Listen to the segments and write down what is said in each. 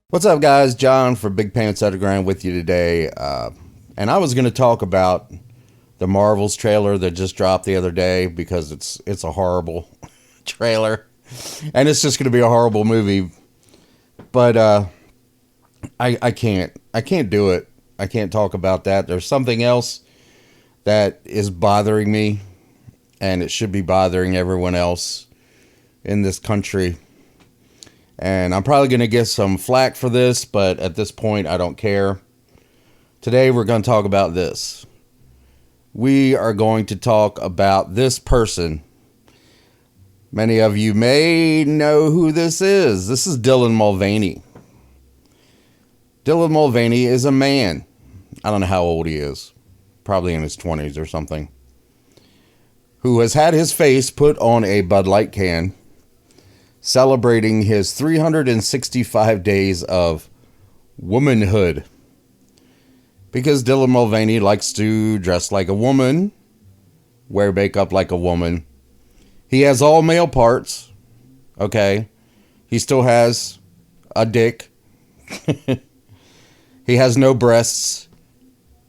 What's up, guys? John for Big Pants Underground with you today. And I was going to talk about the Marvels trailer that just dropped the other day because it's a horrible trailer. And it's just going to be a horrible movie. But I can't do it. I can't talk about that. There's something else that is bothering me, and it should be bothering everyone else in this country. And I'm probably going to get some flack for this, but at this point, I don't care. Today, we're going to talk about this. We are going to talk about this person. Many of you may know who this is. This is Dylan Mulvaney. Dylan Mulvaney is a man. I don't know how old he is. Probably in his 20s or something. Who has had his face put on a Bud Light can, celebrating his 365 days of womanhood. Because Dylan Mulvaney likes to dress like a woman, wear makeup like a woman. He has all male parts, okay? He still has a dick. He has no breasts.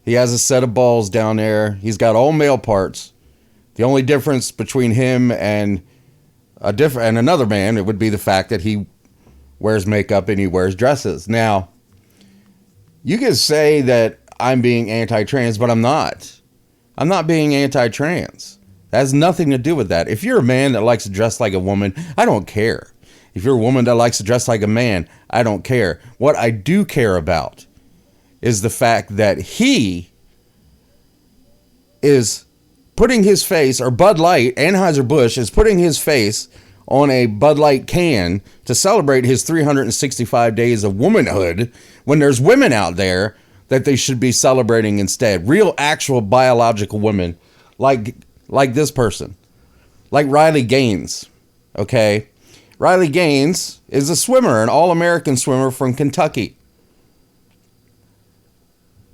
He has a set of balls down there. He's got all male parts. The only difference between him and another man, it would be the fact that he wears makeup and he wears dresses. Now, you can say that I'm being anti-trans, but I'm not. I'm not being anti-trans. That has nothing to do with that. If you're a man that likes to dress like a woman, I don't care. If you're a woman that likes to dress like a man, I don't care. What I do care about is the fact that he is putting his face, or Bud Light, Anheuser-Busch is putting his face on a Bud Light can to celebrate his 365 days of womanhood when there's women out there that they should be celebrating instead. Real, actual, biological women like this person. Like Riley Gaines, okay? Riley Gaines is a swimmer, an all-American swimmer from Kentucky.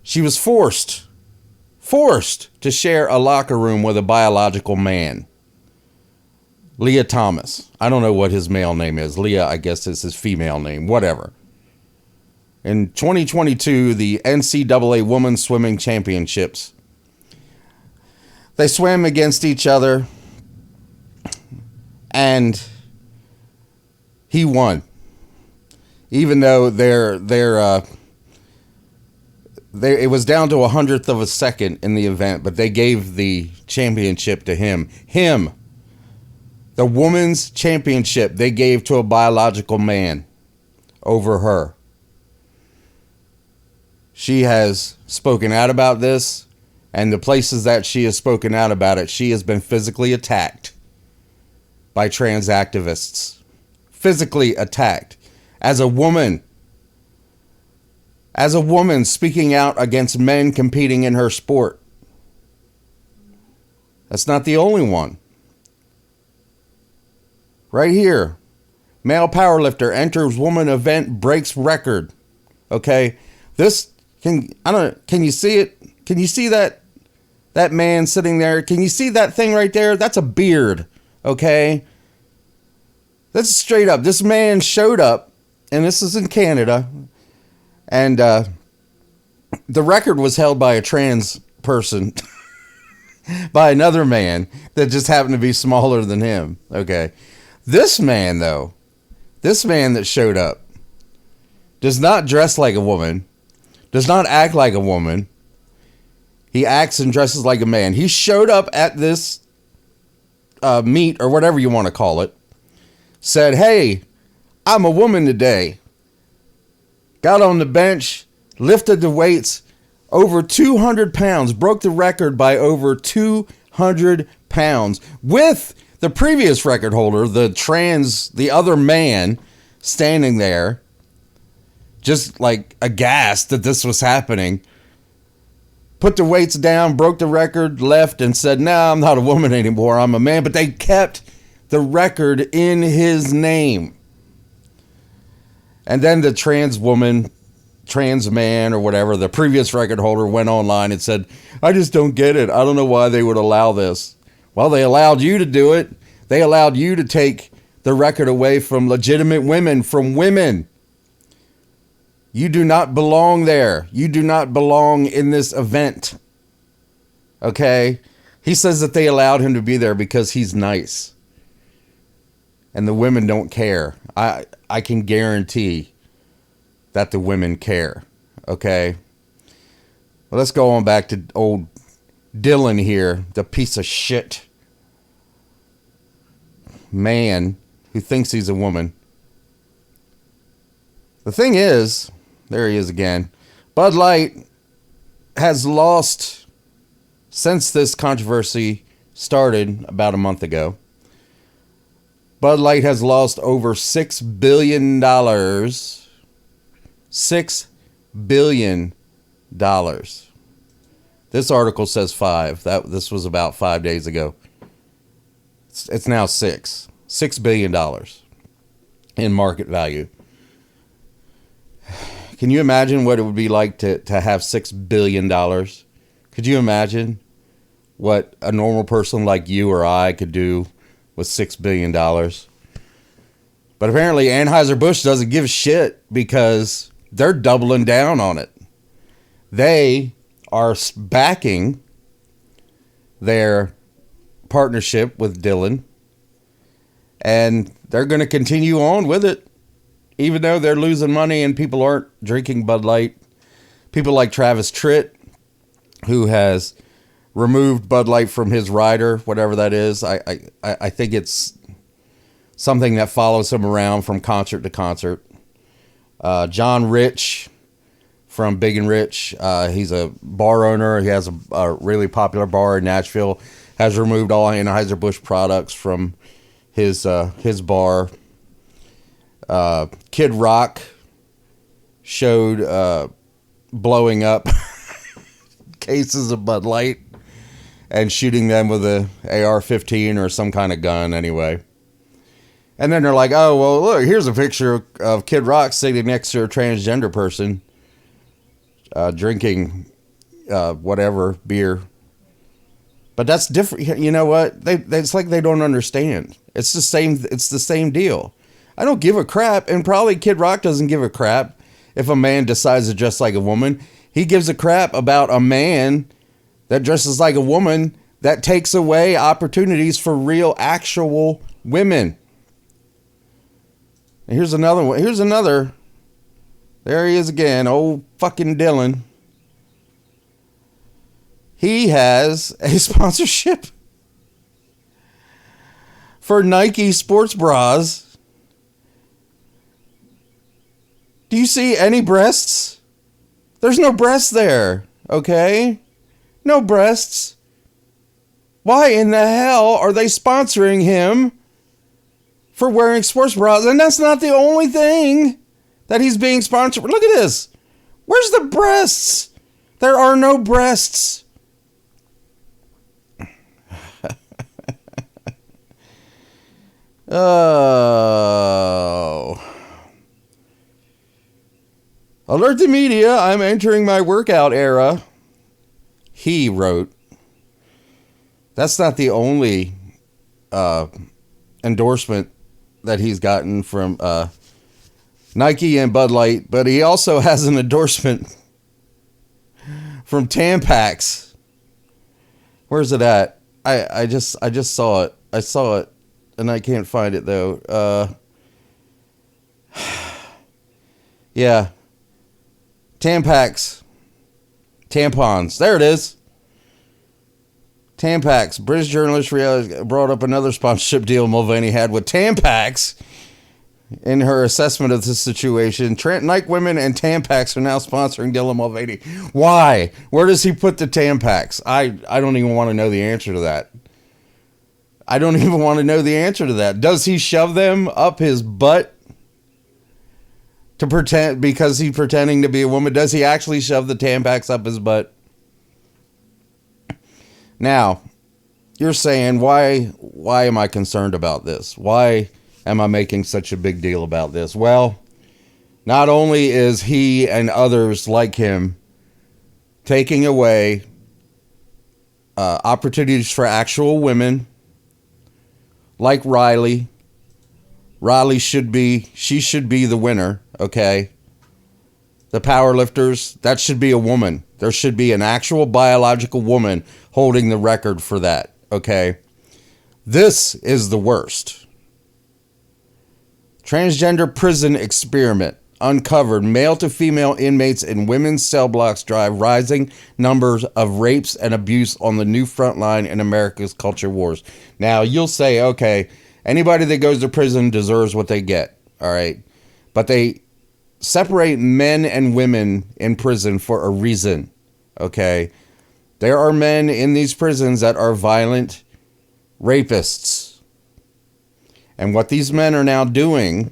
She was forced to share a locker room with a biological man. Leah Thomas. I don't know what his male name is. Leah, I guess, is his female name. Whatever. In 2022, the NCAA Women's Swimming Championships, they swam against each other, and he won. Even though it was down to 100th of a second in the event, but they gave the championship to him. The women's championship they gave to a biological man over her. She has spoken out about this, and the places that she has spoken out about it, she has been physically attacked by trans activists. Physically attacked. As a woman speaking out against men competing in her sport. That's not the only one. Right here. Male powerlifter enters woman event, breaks record. Okay? Can you see it? Can you see that man sitting there? Can you see that thing right there? That's a beard. Okay? That's straight up. This man showed up, and this is in Canada, and the record was held by a trans person, by another man that just happened to be smaller than him. Okay. This man, though, this man that showed up does not dress like a woman, does not act like a woman. He acts and dresses like a man. He showed up at this meet, or whatever you want to call it, said, "Hey, I'm a woman today." Got on the bench, lifted the weights over 200 pounds, broke the record by over 200 pounds with the previous record holder, the other man standing there, just like aghast that this was happening. Put the weights down, broke the record, left, and said, "No, I'm not a woman anymore. I'm a man." But they kept the record in his name. And then the trans man, or whatever, the previous record holder, went online and said, "I just don't get it. I don't know why they would allow this." Well, they allowed you to do it. They allowed you to take the record away from legitimate women, from women. You do not belong there. You do not belong in this event. Okay? He says that they allowed him to be there because he's nice. And the women don't care. I can guarantee that the women care. Okay? Well, let's go on back to old Dylan here, the piece of shit man who thinks he's a woman. The thing is, there he is again. Bud Light has lost, since this controversy started about a month ago, Bud Light has lost over $6 billion. $6 billion. This article says 5. This was about 5 days ago. It's now $6 billion in market value. Can you imagine what it would be like to have $6 billion? Could you imagine what a normal person like you or I could do with $6 billion? But apparently Anheuser-Busch doesn't give a shit because they're doubling down on it. They are backing their partnership with Dylan, and they're going to continue on with it, even though they're losing money and people aren't drinking Bud Light. People like Travis Tritt, who has removed Bud Light from his rider, whatever that is. I think it's something that follows him around from concert to concert. John Rich from Big and Rich, he's a bar owner. He has a really popular bar in Nashville. Has removed all Anheuser-Busch products from his bar. Kid Rock showed blowing up cases of Bud Light and shooting them with a AR-15 or some kind of gun anyway. And then they're like, oh, well, look, here's a picture of Kid Rock sitting next to a transgender person drinking whatever beer. But that's different. You know what? It's like they don't understand. It's the same deal. I don't give a crap, and probably Kid Rock doesn't give a crap if a man decides to dress like a woman. He gives a crap about a man that dresses like a woman that takes away opportunities for real, actual women. And here's another one. Here's another. There he is again. Old fucking Dylan. He has a sponsorship for Nike sports bras. Do you see any breasts? There's no breasts there, okay? No breasts. Why in the hell are they sponsoring him for wearing sports bras? And that's not the only thing that he's being sponsored. Look at this. Where's the breasts? There are no breasts. Oh. Alert the media, I'm entering my workout era. He wrote. That's not the only endorsement that he's gotten from Nike and Bud Light, but he also has an endorsement from Tampax. Where's it at? I just saw it. I saw it, and I can't find it though. Yeah. Tampax. Tampons. There it is. Tampax. British journalist brought up another sponsorship deal Mulvaney had with Tampax in her assessment of the situation. Nike women and Tampax are now sponsoring Dylan Mulvaney. Why? Where does he put the Tampax? I don't even want to know the answer to that. I don't even want to know the answer to that. Does he shove them up his butt to pretend because he's pretending to be a woman? Does he actually shove the Tampax up his butt? Now, you're saying, why am I concerned about this? Why am I making such a big deal about this? Well, not only is he and others like him taking away opportunities for actual women, like Riley. Riley should be the winner, okay? the power lifters, that should be a woman. There should be an actual biological woman holding the record for that, okay? This is the worst. Transgender prison experiment uncovered male to female inmates in women's cell blocks drive rising numbers of rapes and abuse on the new front line in America's culture wars. Now, you'll say, okay, anybody that goes to prison deserves what they get, all right? But they separate men and women in prison for a reason, okay? There are men in these prisons that are violent rapists. And what these men are now doing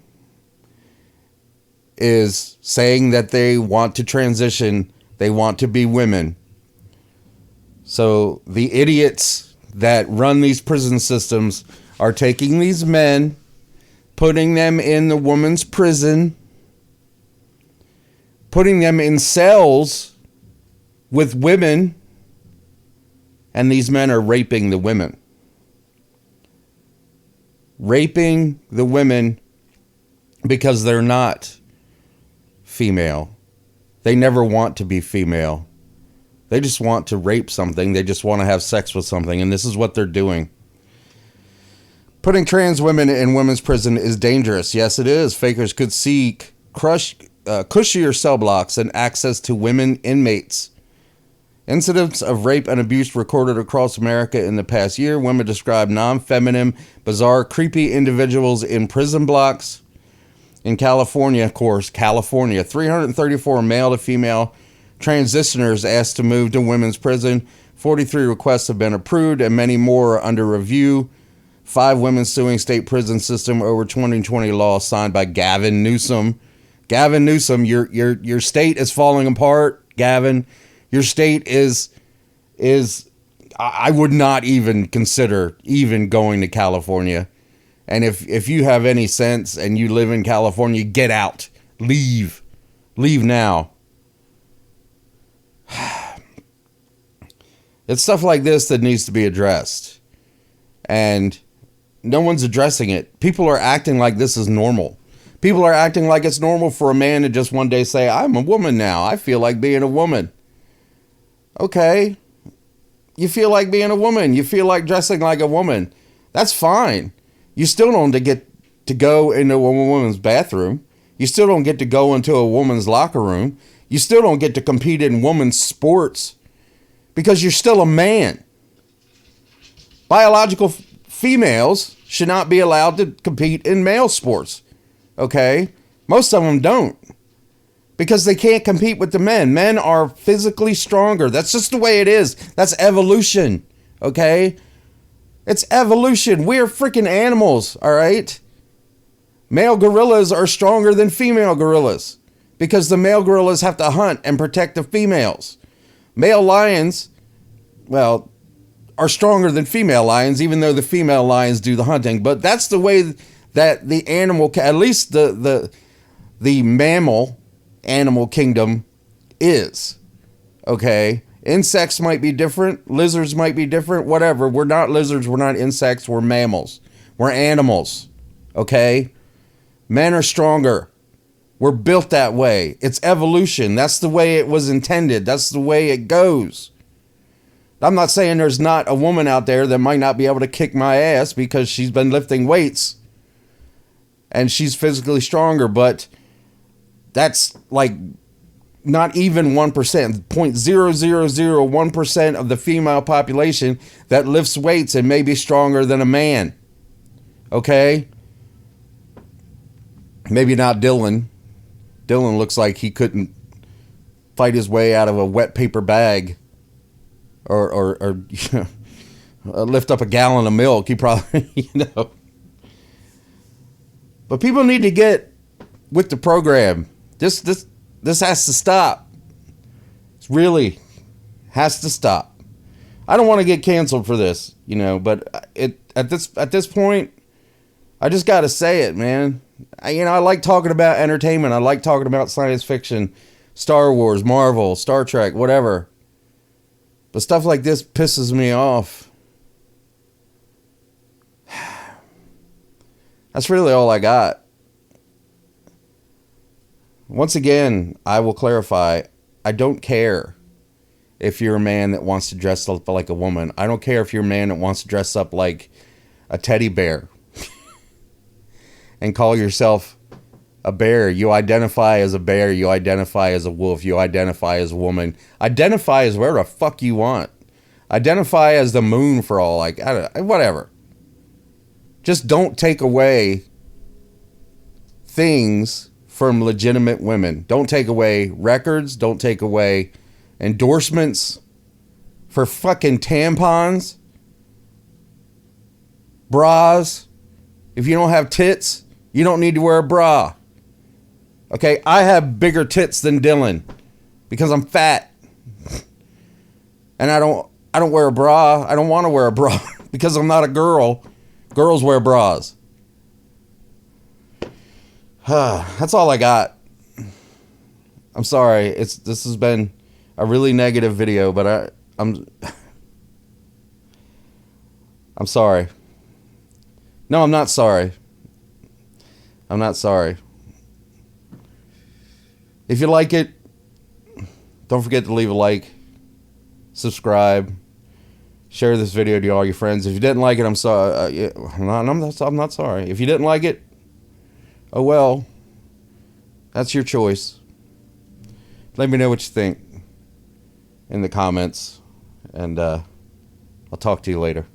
is saying that they want to transition, they want to be women. So the idiots that run these prison systems are taking these men, putting them in the woman's prison, putting them in cells with women, and these men are raping the women. Raping the women because they're not female. They never want to be female. They just want to rape something. They just want to have sex with something. And this is what they're doing. Putting trans women in women's prison is dangerous. Yes, it is. Fakers could seek cushier cell blocks and access to women inmates. Incidents of rape and abuse recorded across America in the past year. Women describe non-feminine, bizarre, creepy individuals in prison blocks. In California, of course, 334 male to female transitioners asked to move to women's prison. 43 requests have been approved and many more are under review. 5 women suing state prison system over 2020 law signed by Gavin Newsom. Gavin Newsom, your state is falling apart, Gavin. Your state is I would not even consider even going to California. And if you have any sense and you live in California, get out. Leave. Leave now. It's stuff like this that needs to be addressed. And no one's addressing it. People are acting like this is normal. People are acting like it's normal for a man to just one day say, I'm a woman now. I feel like being a woman. Okay. You feel like being a woman. You feel like dressing like a woman. That's fine. You still don't get to go into a woman's bathroom. You still don't get to go into a woman's locker room. You still don't get to compete in women's sports because you're still a man. Biological females should not be allowed to compete in male sports. Okay? Most of them don't because they can't compete with the men. Men are physically stronger. That's just the way it is. That's evolution. Okay? It's evolution. We're freaking animals, all right? Male gorillas are stronger than female gorillas because the male gorillas have to hunt and protect the females. Male lions, well, are stronger than female lions, even though the female lions do the hunting. But that's the way that the animal, at least the mammal animal kingdom is, okay? Insects might be different. Lizards might be different. Whatever. We're not lizards. We're not insects. We're mammals. We're animals. Okay? Men are stronger. We're built that way. It's evolution. That's the way it was intended. That's the way it goes. I'm not saying there's not a woman out there that might not be able to kick my ass because she's been lifting weights and she's physically stronger, but that's like not even 1%, 0.0001% of the female population that lifts weights and may be stronger than a man. Okay? Maybe not Dylan. Dylan looks like he couldn't fight his way out of a wet paper bag or lift up a gallon of milk. He probably, But people need to get with the program. This has to stop. It really has to stop. I don't want to get canceled for this, but at this point, I just got to say it, man. I like talking about entertainment. I like talking about science fiction, Star Wars, Marvel, Star Trek, whatever. But stuff like this pisses me off. That's really all I got. once again, I will clarify, I don't care if you're a man that wants to dress up like a woman. I don't care if you're a man that wants to dress up like a teddy bear and call yourself a bear. You identify as a bear. You identify as a wolf. You identify as a woman. Identify as whatever the fuck you want. Identify as the moon for all, like, whatever. Just don't take away things from legitimate women. Don't take away records. Don't take away endorsements for fucking tampons, bras. If you don't have tits, you don't need to wear a bra. Okay, I have bigger tits than Dylan because I'm fat. And I don't wear a bra. I don't want to wear a bra because I'm not a girl. Girls wear bras. That's all I got. I'm sorry. This has been a really negative video, but I'm sorry. No, I'm not sorry. I'm not sorry. If you like it, don't forget to leave a like, subscribe, share this video to all your friends. If you didn't like it, I'm sorry. I'm not sorry. If you didn't like it, oh well. That's your choice. Let me know what you think in the comments, and I'll talk to you later.